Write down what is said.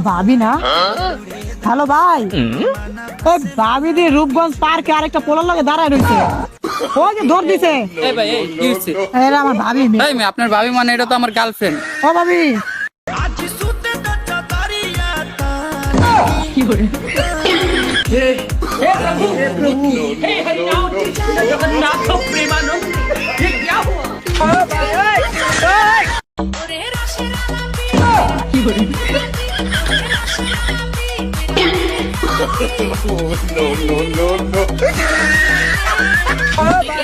ভাবি না? হ্যালো ভাই, ওই ভাবি দি রূপগঞ্জ পার্কে আরেকটা পোলার লগে দাঁড়ায় রয়েছে। ওই যে দৌড় দিছে। এই ভাই, এই কি হচ্ছে? এরা আমার ভাবি। এই মেয়ে, আপনার ভাবি মানে এটা তো আমার গার্লফ্রেন্ড। ও ভাবি, কি করে? কি করে? No.